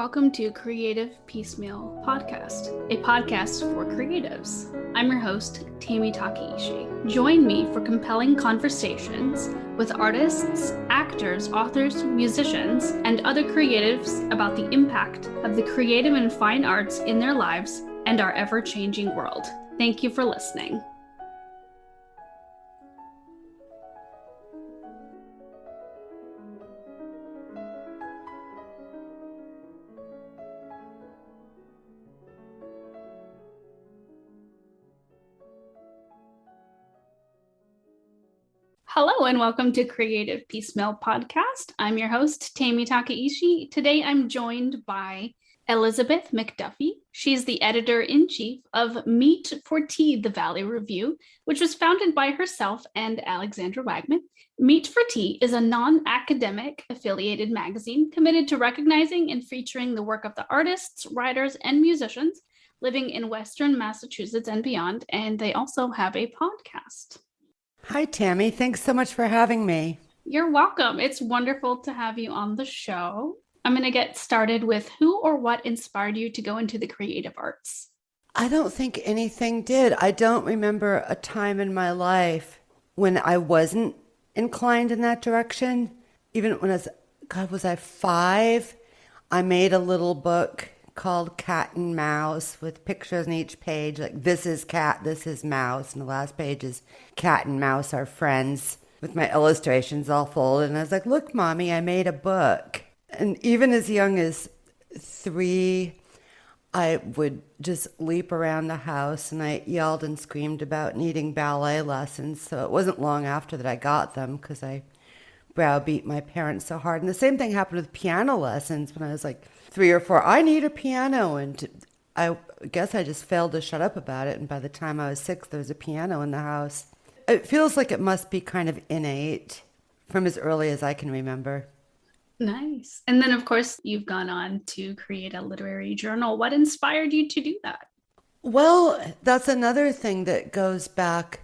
Welcome to Creative Piecemeal Podcast, a podcast for creatives. I'm your host, Tammy Takeishi. Join me for compelling conversations with artists, actors, authors, musicians, and other creatives about the impact of the creative and fine arts in their lives and our ever-changing world. Thank you for listening. Hello and welcome to Creative Piecemeal Podcast. I'm your host, Tammy Takeishi. Today I'm joined by Elizabeth MacDuffie. She's the editor-in-chief of Meat for Tea, the Valley Review, which was founded by herself and Alexandra Wagman. Meat for Tea is a non-academic affiliated magazine committed to recognizing and featuring the work of the artists, writers, and musicians living in Western Massachusetts and beyond, and they also have a podcast. Hi, Tammy. Thanks so much for having me. You're welcome. It's wonderful to have you on the show. I'm going to get started with who or what inspired you to go into the creative arts? I don't think anything did. I don't remember a time in my life when I wasn't inclined in that direction. Even when was I 5? I made a little book called Cat and Mouse with pictures on each page, like this is cat, this is mouse, and the last page is cat and mouse are friends, with my illustrations all folded. And I was like, look, Mommy, I made a book. And even as young as 3, I would just leap around the house, and I yelled and screamed about needing ballet lessons. So it wasn't long after that I got them, because I browbeat my parents so hard. And the same thing happened with piano lessons when I was like 3 or 4. I need a piano. And I guess I just failed to shut up about it. And by the time I was 6, there was a piano in the house. It feels like it must be kind of innate from as early as I can remember. Nice. And then, of course, you've gone on to create a literary journal. What inspired you to do that? Well, that's another thing that goes back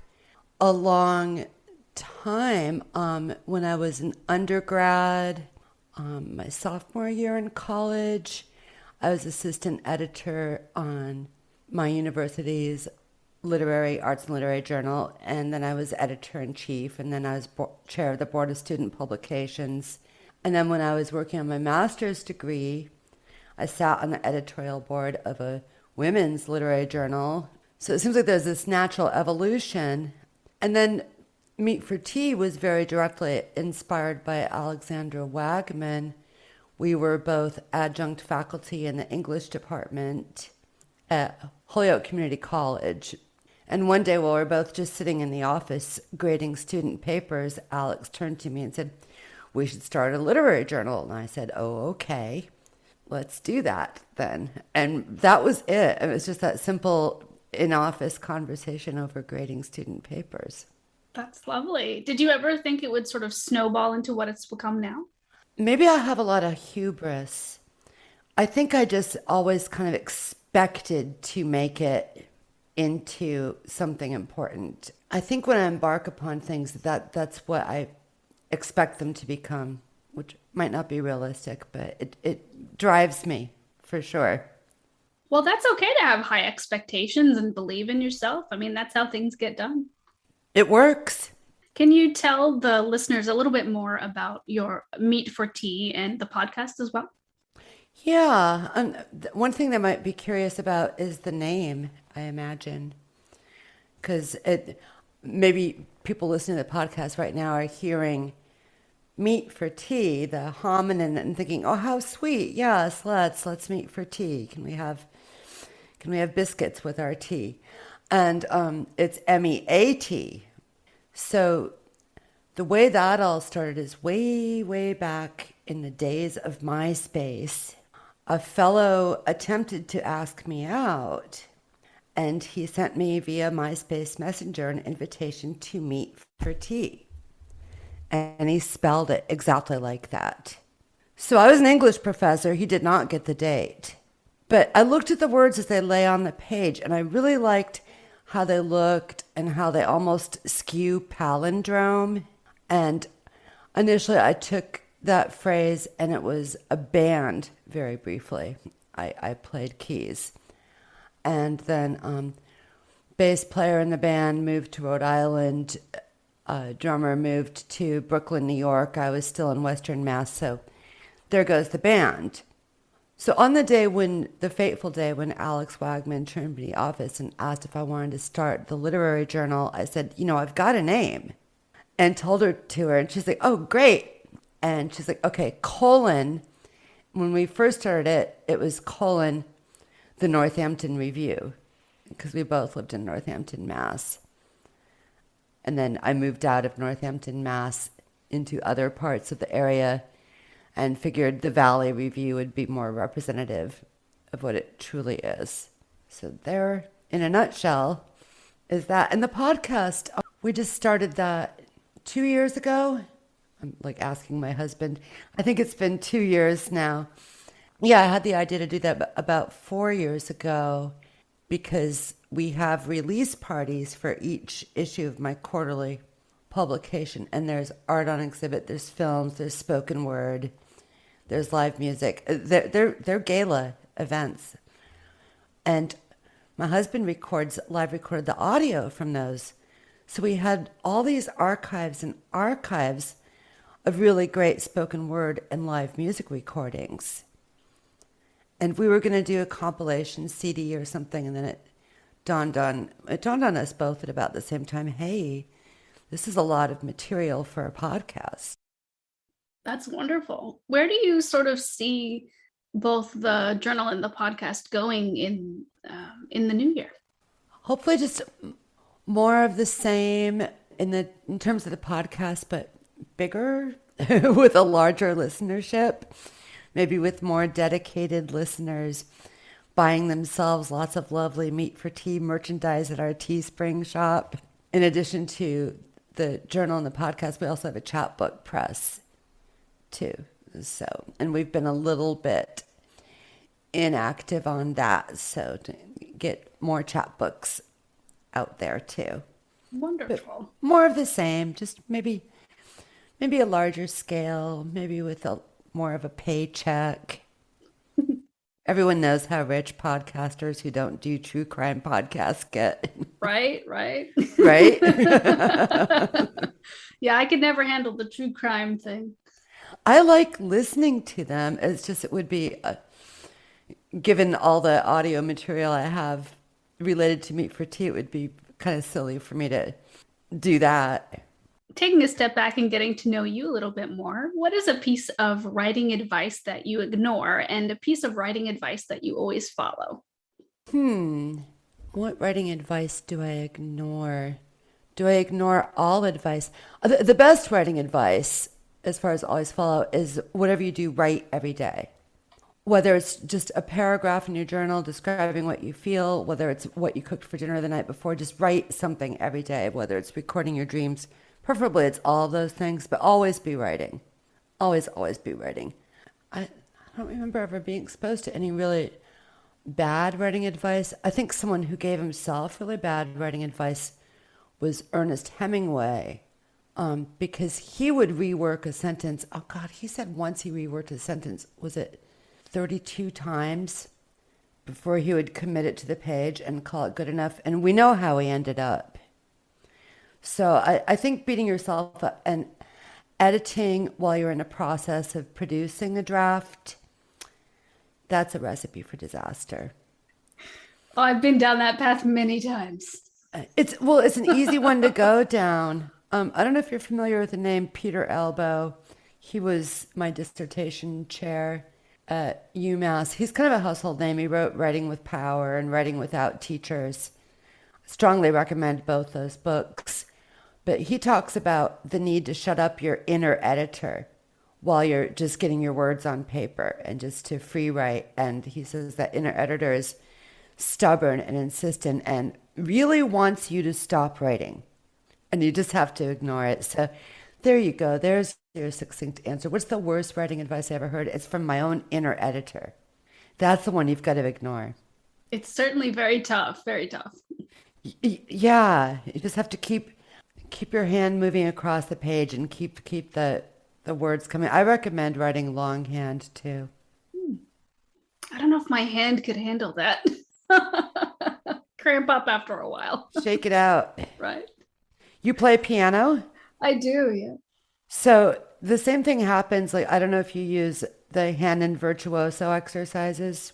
a long time. When I was an undergrad, my sophomore year in college, I was assistant editor on my university's literary arts and literary journal, and then I was editor-in-chief, and then I was chair of the board of student publications. And then when I was working on my master's degree, I sat on the editorial board of a women's literary journal. So it seems like there's this natural evolution. And then Meat for Tea was very directly inspired by Alexandra Wagman. We were both adjunct faculty in the English department at Holyoke Community College. And one day while we were both just sitting in the office grading student papers, Alex turned to me and said, we should start a literary journal. And I said, oh, okay, let's do that then. And that was it. It was just that simple in-office conversation over grading student papers. That's lovely. Did you ever think it would sort of snowball into what it's become now? Maybe I have a lot of hubris. I think I just always kind of expected to make it into something important. I think when I embark upon things, that's what I expect them to become, which might not be realistic, but it drives me for sure. Well, that's okay to have high expectations and believe in yourself. I mean, that's how things get done. It works. Can you tell the listeners a little bit more about your Meat for Tea and the podcast as well? Yeah. One thing they might be curious about is the name, I imagine, because maybe people listening to the podcast right now are hearing meat for tea, the hominin, and thinking, oh, how sweet. Yes, let's meet for tea. Can we have biscuits with our tea? And it's MEAT. So the way that all started is way, way back in the days of MySpace. A fellow attempted to ask me out, and he sent me via MySpace Messenger an invitation to meet for tea. And he spelled it exactly like that. So I was an English professor. He did not get the date. But I looked at the words as they lay on the page, and I really liked how they looked and how they almost skew palindrome. And initially I took that phrase, and it was a band very briefly. I played keys. And then bass player in the band moved to Rhode Island. Drummer moved to Brooklyn, New York. I was still in Western Mass, so there goes the band. So on the fateful day when Alex Wagman turned me in the office and asked if I wanted to start the literary journal, I said, I've got a name, and told her to her, and she's like, oh, great. And she's like, okay, colon. When we first started it, it was colon, the Northampton Review, because we both lived in Northampton, Mass. And then I moved out of Northampton, Mass into other parts of the area and figured the Valley Review would be more representative of what it truly is. So there, in a nutshell, is that. And the podcast, we just started that 2 years ago. I'm like asking my husband. I think it's been 2 years now. Yeah, I had the idea to do that about 4 years ago because we have release parties for each issue of my quarterly publication. And there's art on exhibit, there's films, there's spoken word, there's live music. They're gala events. And my husband live recorded the audio from those. So we had all these archives and archives of really great spoken word and live music recordings. And we were going to do a compilation CD or something, and then it dawned on us both at about the same time, hey, this is a lot of material for a podcast. That's wonderful. Where do you sort of see both the journal and the podcast going in the new year? Hopefully just more of the same in terms of the podcast, but bigger with a larger listenership, maybe with more dedicated listeners buying themselves lots of lovely Meat for Tea merchandise at our Teespring shop. In addition to the journal and the podcast, we also have a chapbook press too. So, and we've been a little bit inactive on that, so to get more chapbooks out there too. Wonderful. But more of the same, just maybe a larger scale, maybe with more of a paycheck. Everyone knows how rich podcasters who don't do true crime podcasts get. Right. Right? Yeah, I could never handle the true crime thing. I like listening to them. It's just, it would be, given all the audio material I have related to Meat for Tea, it would be kind of silly for me to do that. Taking a step back and getting to know you a little bit more, what is a piece of writing advice that you ignore and a piece of writing advice that you always follow? What writing advice do I ignore? Do I ignore all advice? The best writing advice, as far as always follow, is whatever you do, write every day. Whether it's just a paragraph in your journal describing what you feel, whether it's what you cooked for dinner the night before, just write something every day, whether it's recording your dreams. Preferably it's all of those things, but always be writing. Always be writing. I don't remember ever being exposed to any really bad writing advice. I think someone who gave himself really bad writing advice was Ernest Hemingway, because he would rework a sentence. Oh God, he said once he reworked a sentence, was it 32 times before he would commit it to the page and call it good enough? And we know how he ended up. So I think beating yourself up and editing while you're in a process of producing a draft, that's a recipe for disaster. Oh, I've been down that path many times. It's an easy one to go down. I don't know if you're familiar with the name Peter Elbow. He was my dissertation chair at UMass. He's kind of a household name. He wrote Writing with Power and Writing Without Teachers. Strongly recommend both those books. But he talks about the need to shut up your inner editor while you're just getting your words on paper and just to free write. And he says that inner editor is stubborn and insistent and really wants you to stop writing. And you just have to ignore it. So there you go. There's your succinct answer. What's the worst writing advice I ever heard? It's from my own inner editor. That's the one you've got to ignore. It's certainly very tough, very tough. Yeah, you just have to keep your hand moving across the page and keep the the words coming. I recommend writing longhand too. I don't know if my hand could handle that. Cramp up after a while. Shake it out. Right. You play piano? I do, yeah. So the same thing happens. Like, I don't know if you use the hand and virtuoso exercises.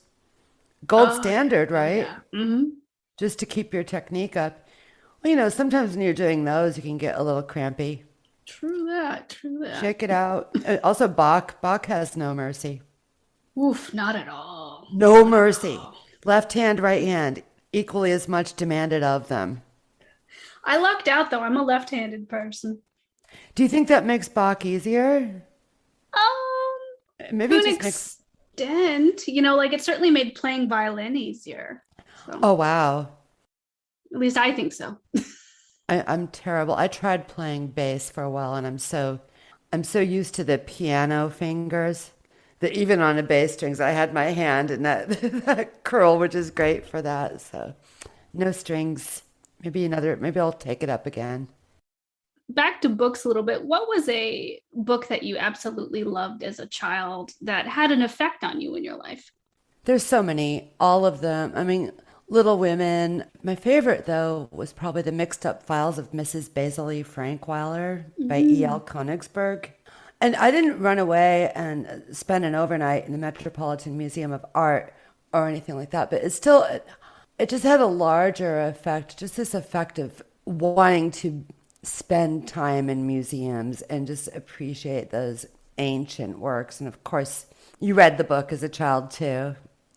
Gold standard, right? Yeah. Mm-hmm. Just to keep your technique up. Well, sometimes when you're doing those, you can get a little crampy. True that. True that. Shake it out. Also, Bach. Bach has no mercy. Oof, not at all. No mercy. Left hand, right hand, equally as much demanded of them. I lucked out though. I'm a left-handed person. Do you think that makes Bach easier? Maybe To it an just makes. extent, like it certainly made playing violin easier. So, Oh, wow. at least I think so. I'm terrible. I tried playing bass for a while, and I'm so used to the piano fingers that even on the bass strings, I had my hand in that, that curl, which is great for that. So no strings. Maybe I'll take it up again. Back to books a little bit. What was a book that you absolutely loved as a child that had an effect on you in your life? There's so many, all of them. I mean, Little Women. My favorite, though, was probably The Mixed Up Files of Mrs. Basil Frankweiler by E.L. Konigsberg. And I didn't run away and spend an overnight in the Metropolitan Museum of Art or anything like that, but it just had a larger effect, just this effect of wanting to spend time in museums and just appreciate those ancient works. And of course, you read the book as a child too.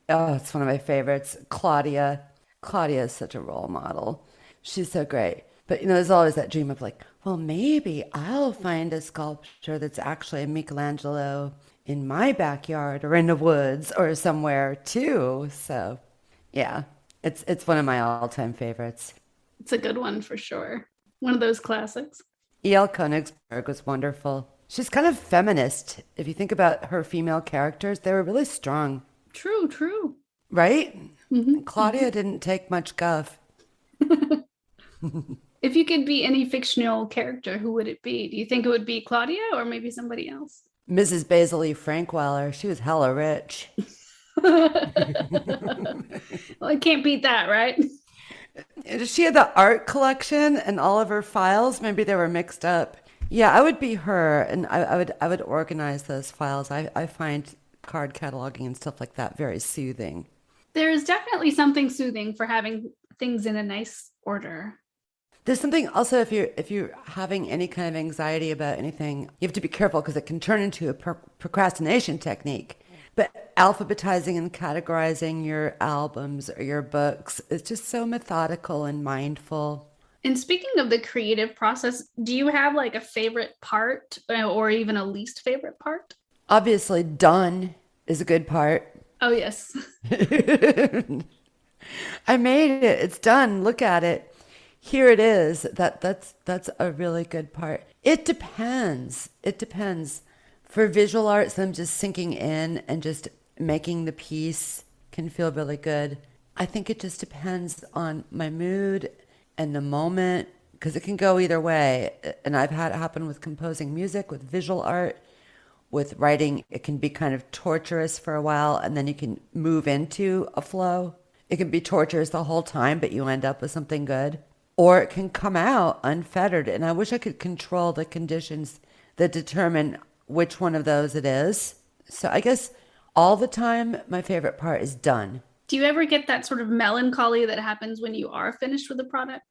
Oh, it's one of my favorites. Claudia. Claudia is such a role model. She's so great. But, there's always that dream of like, well, maybe I'll find a sculpture that's actually a Michelangelo in my backyard or in the woods or somewhere too. So, yeah, it's one of my all-time favorites. It's a good one for sure. One of those classics. E.L. Konigsberg was wonderful. She's kind of feminist. If you think about her female characters, they were really strong. True, true. Right? Mm-hmm. Claudia didn't take much guff. If you could be any fictional character, who would it be? Do you think it would be Claudia or maybe somebody else? Mrs. Basil Frankweiler, she was hella rich. Well, I can't beat that, right? She had the art collection and all of her files. Maybe they were mixed up. Yeah, I would be her, and I would organize those files. I find card cataloging and stuff like that very soothing. There is definitely something soothing for having things in a nice order. There's something also if you're having any kind of anxiety about anything, you have to be careful because it can turn into a procrastination technique. But alphabetizing and categorizing your albums or your books is just so methodical and mindful. And speaking of the creative process, do you have like a favorite part or even a least favorite part? Obviously, done is a good part. Oh, yes. I made it. It's done. Look at it. Here it is. That's a really good part. It depends. It depends. For visual arts, them just sinking in and just making the piece can feel really good. I think it just depends on my mood and the moment because it can go either way. And I've had it happen with composing music, with visual art, with writing. It can be kind of torturous for a while and then you can move into a flow. It can be torturous the whole time, but you end up with something good. Or it can come out unfettered. And I wish I could control the conditions that determine which one of those it is. So I guess all the time, my favorite part is done. Do you ever get that sort of melancholy that happens when you are finished with a product?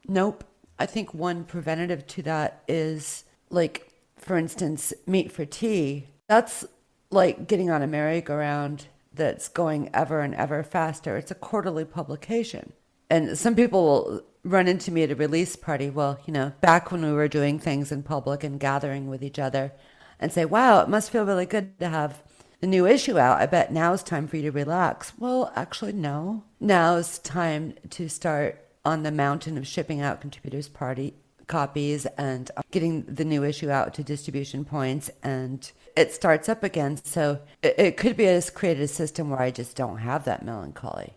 Nope. I think one preventative to that is like, for instance, Meat for Tea. That's like getting on a merry-go-round that's going ever and ever faster. It's a quarterly publication. And some people will run into me at a release party, well, back when we were doing things in public and gathering with each other and say, wow, it must feel really good to have the new issue out. I bet now's time for you to relax. Well, actually, no. Now's time to start on the mountain of shipping out contributors' party copies and getting the new issue out to distribution points, and it starts up again. So it could be I just created a system where I just don't have that melancholy.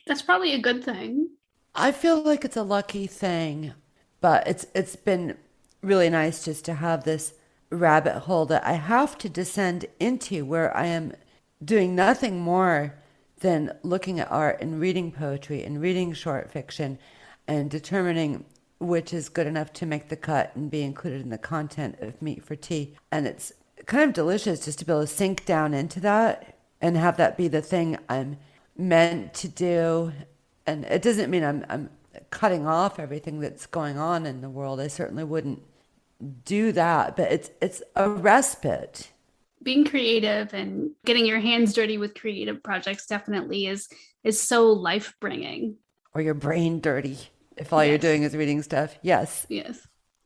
That's probably a good thing. I feel like it's a lucky thing, but it's been really nice just to have this rabbit hole that I have to descend into where I am doing nothing more than looking at art and reading poetry and reading short fiction and determining which is good enough to make the cut and be included in the content of Meat for Tea. And it's kind of delicious just to be able to sink down into that and have that be the thing I'm meant to do. And it doesn't mean I'm cutting off everything that's going on in the world. I certainly wouldn't do that, but it's a respite. Being creative and getting your hands dirty with creative projects definitely is so life-bringing. Or your brain dirty if all you're doing is reading stuff. Yes. Yes.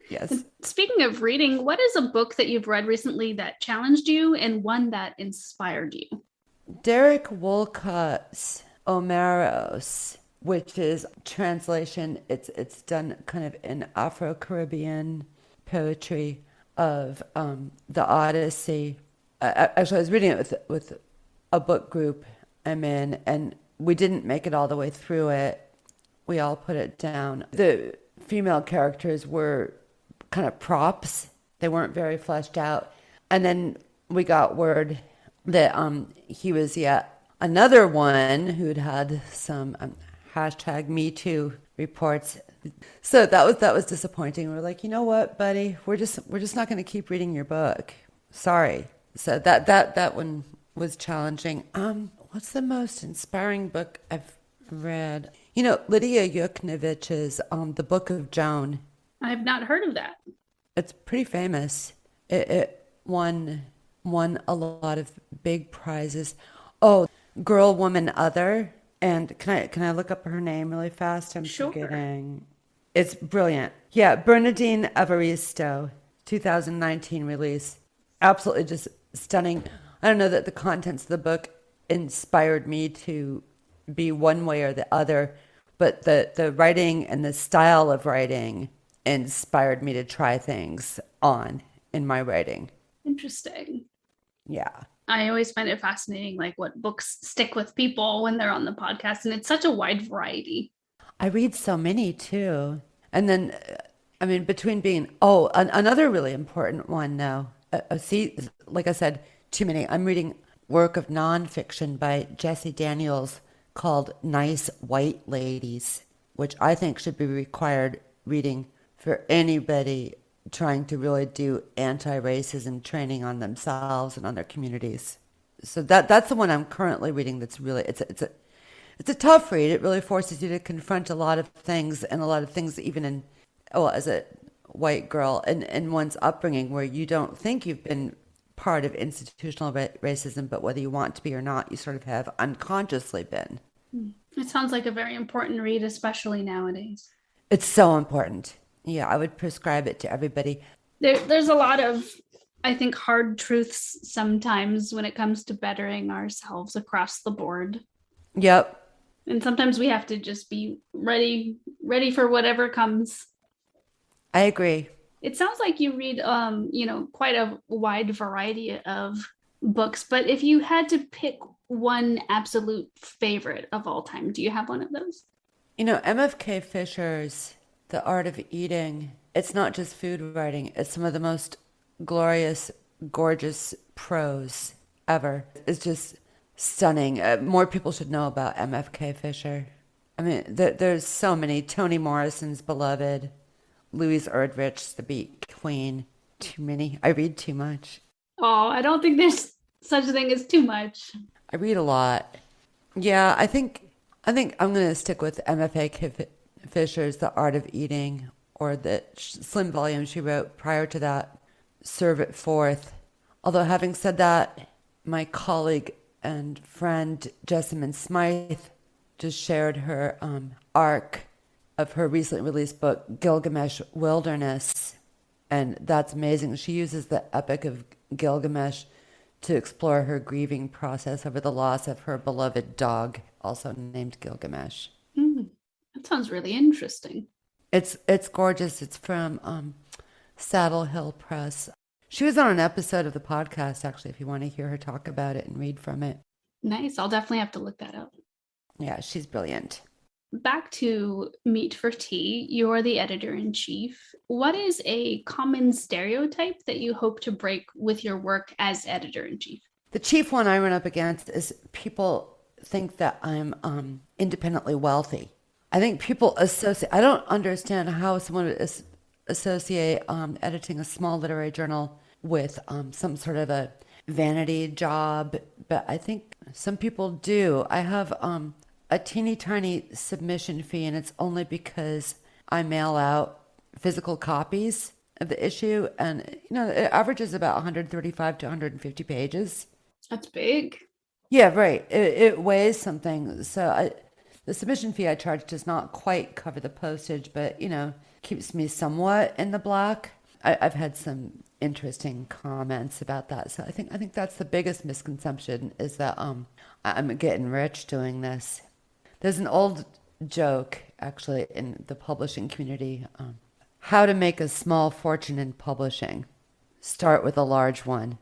Yes. Speaking of reading, what is a book that you've read recently that challenged you and one that inspired you? Derek Wolcott's Omeros, which is translation. It's done kind of in Afro-Caribbean poetry of the Odyssey. Actually, I was reading it with a book group I'm in, and we didn't make it all the way through it. We all put it down. The female characters were kind of props. They weren't very fleshed out. And then we got word that he was yet another one who'd had some hashtag Me Too reports. So that was disappointing. We're like, you know what, buddy? We're just not going to keep reading your book. Sorry. So that one was challenging. What's the most inspiring book I've read? You know, Lydia Yuknevich's The Book of Joan. I have not heard of that. It's pretty famous. It won a lot of big prizes. Oh, Girl, Woman, Other. And can I look up her name really fast? I'm forgetting. It's brilliant. Yeah, Bernardine Evaristo, 2019 release. Absolutely just stunning. I don't know that the contents of the book inspired me to be one way or the other, but the writing and the style of writing inspired me to try things on in my writing. Interesting. Yeah. I always find it fascinating, like what books stick with people when they're on the podcast, and it's such a wide variety. I read so many too. And then, I mean, between being, another really important one now. See, like I said, too many. I'm reading work of nonfiction by Jessie Daniels called Nice White Ladies, which I think should be required reading for anybody trying to really do anti-racism training on themselves and on their communities. So that's the one I'm currently reading. That's really it's a tough read. It really forces you to confront a lot of things, and a lot of things even as a white girl in one's upbringing, where you don't think you've been part of institutional racism, but whether you want to be or not, you sort of have unconsciously been. It sounds like a very important read, especially nowadays. It's so important. Yeah, I would prescribe it to everybody. There's a lot of, I think, hard truths sometimes when it comes to bettering ourselves across the board. Yep. And sometimes we have to just be ready for whatever comes. I agree. It sounds like you read, quite a wide variety of books, but if you had to pick one absolute favorite of all time, do you have one of those? You know, MFK Fisher's The Art of Eating, it's not just food writing, it's some of the most glorious, gorgeous prose ever. It's just stunning. More people should know about MFK Fisher. I mean, there's so many. Toni Morrison's beloved, Louise Erdrich's The Beat Queen. Too many. I read too much. Oh, I don't think there's such a thing as too much. I read a lot. Yeah, I think I'm going to stick with MFK Fisher's The Art of Eating, or the slim volume she wrote prior to that, Serve It Forth. Although having said that, my colleague and friend Jessamine Smythe just shared her arc of her recently released book, Gilgamesh Wilderness. And that's amazing. She uses the Epic of Gilgamesh to explore her grieving process over the loss of her beloved dog, also named Gilgamesh. That sounds really interesting. It's gorgeous. It's from Saddle Hill Press. She was on an episode of the podcast, actually, if you want to hear her talk about it and read from it. Nice. I'll definitely have to look that up. Yeah, she's brilliant. back to Meat for Tea, you're the editor-in-chief. What is a common stereotype that you hope to break with your work as editor-in-chief? The chief one I run up against is people think that I'm independently wealthy. I think people associate, I don't understand how someone would associate editing a small literary journal with some sort of a vanity job, but I think some people do. I have a teeny tiny submission fee, and it's only because I mail out physical copies of the issue, and it averages about 135 to 150 pages. That's big. Yeah, right. It weighs something. So the submission fee I charge does not quite cover the postage, but keeps me somewhat in the black. I've had some interesting comments about that. So I think that's the biggest misconception, is that I'm getting rich doing this. There's an old joke actually in the publishing community. How to make a small fortune in publishing. Start with a large one.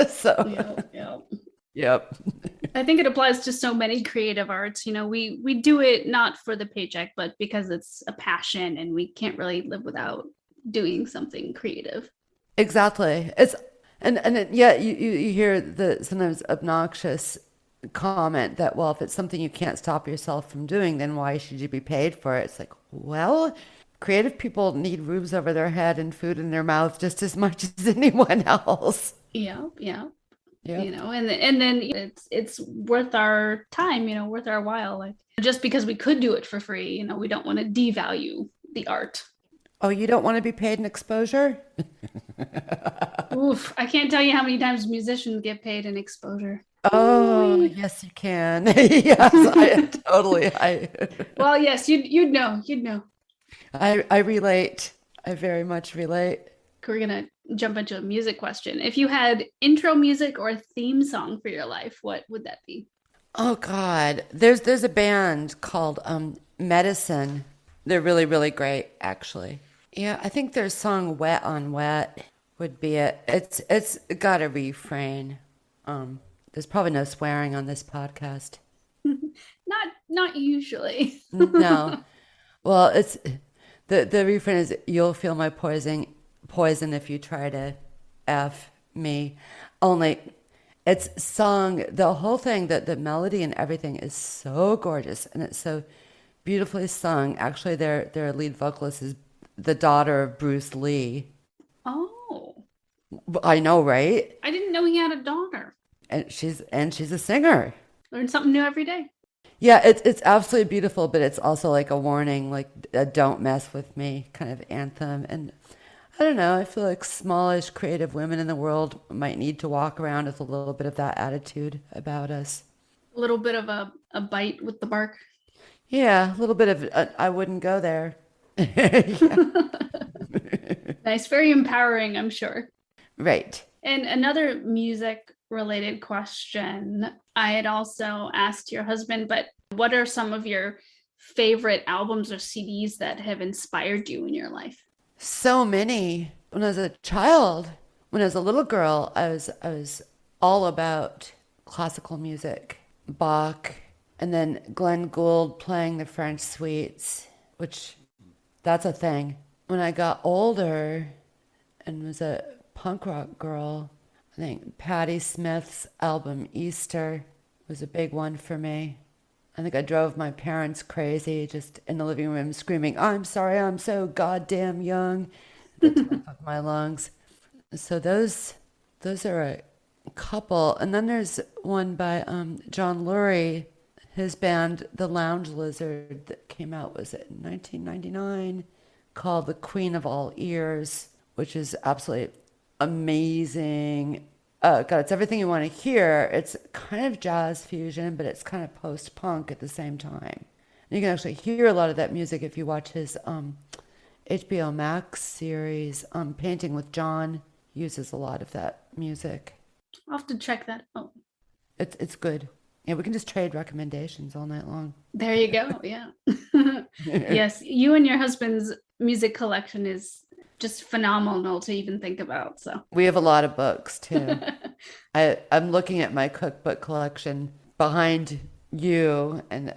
So yep. I think it applies to so many creative arts. We do it not for the paycheck, but because it's a passion and we can't really live without doing something creative. Exactly. You hear the sometimes obnoxious comment that, well, if it's something you can't stop yourself from doing, then why should you be paid for it? It's like, well, creative people need roofs over their head and food in their mouth just as much as anyone else. Yeah. Yep. And then it's worth our time, worth our while. Like, just because we could do it for free, we don't want to devalue the art. Oh, you don't want to be paid in exposure? Oof, I can't tell you how many times musicians get paid in exposure. Oh, yes, you can. Yes, I totally. Well, yes, you'd know. I relate. I very much relate. We're gonna jump into a music question. If you had intro music or a theme song for your life, what would that be? Oh God, there's a band called Medicine. They're really, really great, actually. Yeah, I think their song "Wet on Wet" would be it. It's got a refrain. There's probably no swearing on this podcast. Not usually. No. Well, it's the refrain is, "You'll feel my poison if you try to F me." Only it's sung, the whole thing, that the melody and everything is so gorgeous, and it's so beautifully sung. Actually, their lead vocalist is the daughter of Bruce Lee. Oh. I know, right? I didn't know he had a daughter. And she's a singer. Learn something new every day. Yeah, it's absolutely beautiful, but it's also like a warning, like a "don't mess with me" kind of anthem. And I don't know, I feel like smallish creative women in the world might need to walk around with a little bit of that attitude about us. A little bit of a bite with the bark. Yeah, a little bit of I wouldn't go there. Nice, very empowering, I'm sure. Right. And another music related question. I had also asked your husband, but what are some of your favorite albums or CDs that have inspired you in your life? So many. When I was a child, when I was a little girl, I was all about classical music, Bach, and then Glenn Gould playing the French suites, which that's a thing. When I got older and was a punk rock girl, I think Patti Smith's album Easter was a big one for me. I think I drove my parents crazy, just in the living room screaming, "I'm sorry, I'm so goddamn young," at the top of my lungs. So those are a couple. And then there's one by John Lurie, his band, The Lounge Lizard, that came out, was it in 1999, called The Queen of All Ears, which is absolutely amazing. Oh God, it's everything you want to hear. It's kind of jazz fusion, but it's kind of post-punk at the same time. And you can actually hear a lot of that music if you watch his HBO Max series, Painting with John, uses a lot of that music. I'll have to check that out. It's good. Yeah, we can just trade recommendations all night long. There you go. Yeah. Yes, you and your husband's music collection is just phenomenal to even think about. So we have a lot of books too. I'm looking at my cookbook collection behind you, and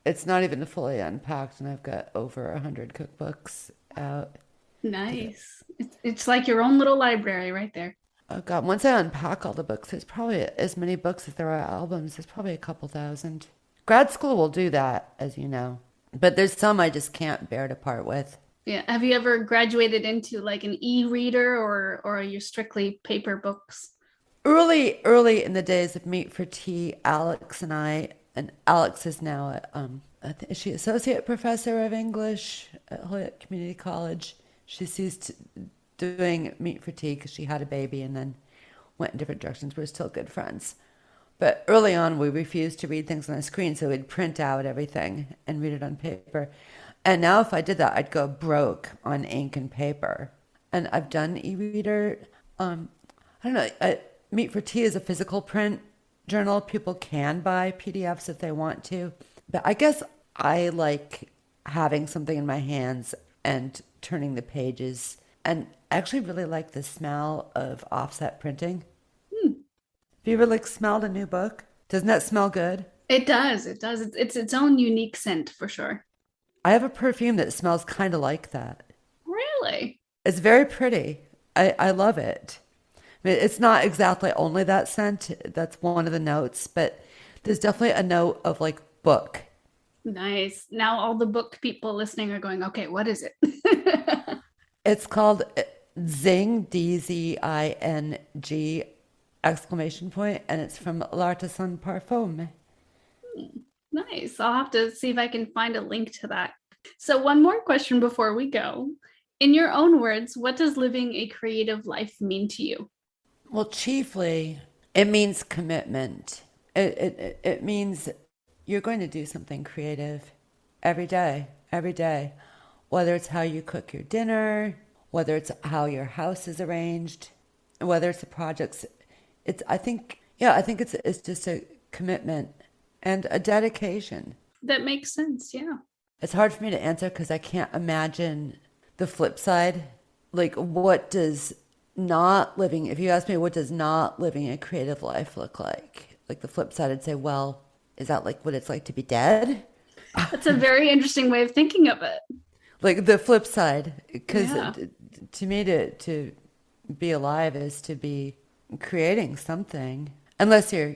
It's not even fully unpacked, and I've got over 100 cookbooks out. Nice. It's like your own little library right there. Oh God, once I unpack all the books, there's probably as many books as there are albums. There's probably a couple thousand. Grad school will do that, as you know. But there's some I just can't bear to part with. Yeah. Have you ever graduated into like an e-reader or are you strictly paper books? Early in the days of Meat for Tea, Alex and I, and Alex is now is she associate professor of English at Holyoke Community College. She ceased doing Meat for Tea because she had a baby and then went in different directions. We're still good friends. But early on, we refused to read things on a screen, so we'd print out everything and read it on paper. And now if I did that, I'd go broke on ink and paper. And I've done e-reader. I don't know. Meat for Tea is a physical print journal. People can buy PDFs if they want to. But I guess I like having something in my hands and turning the pages. And I actually really like the smell of offset printing. Have you ever like smelled a new book? Doesn't that smell good? It does. It does. It's its own unique scent for sure. I have a perfume that smells kind of like that. Really? It's very pretty. I love it. I mean, it's not exactly only that scent. That's one of the notes, but there's definitely a note of like book. Nice. Now all the book people listening are going, okay, what is it? It's called Zing, Dzing, exclamation point, and it's from L'Artisan Parfum. Nice. I'll have to see if I can find a link to that. So one more question before we go. In your own words, what does living a creative life mean to you? Well, chiefly, it means commitment. It means you're going to do something creative every day, whether it's how you cook your dinner, whether it's how your house is arranged, whether it's the projects. I think it's just a commitment and a dedication. That makes sense. Yeah. It's hard for me to answer because I can't imagine the flip side. Like, what does not living, if you ask me, what does not living a creative life look like? Like, the flip side, I'd say, well, is that like what it's like to be dead? That's a very interesting way of thinking of it. Like, the flip side, because Yeah. to me, to be alive is to be creating something. Unless you're,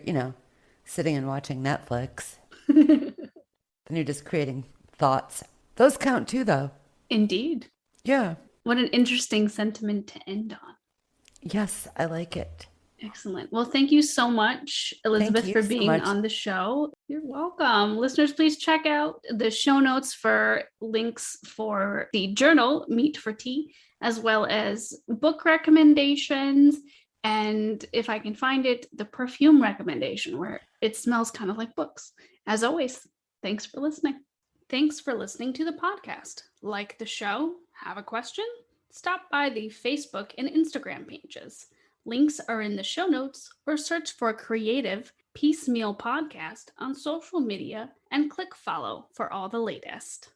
sitting and watching Netflix, then you're just creating thoughts. Those count too, though. Indeed. Yeah. What an interesting sentiment to end on. Yes, I like it. Excellent. Well, thank you so much, Elizabeth, you for so being much. on the show. You're welcome. Listeners, please check out the show notes for links for the journal, Meat for Tea, as well as book recommendations. And if I can find it, the perfume recommendation where it smells kind of like books. As always, thanks for listening. Thanks for listening to the podcast. Like the show? Have a question? Stop by the Facebook and Instagram pages. Links are in the show notes or search for Creative Piecemeal Podcast on social media and click follow for all the latest.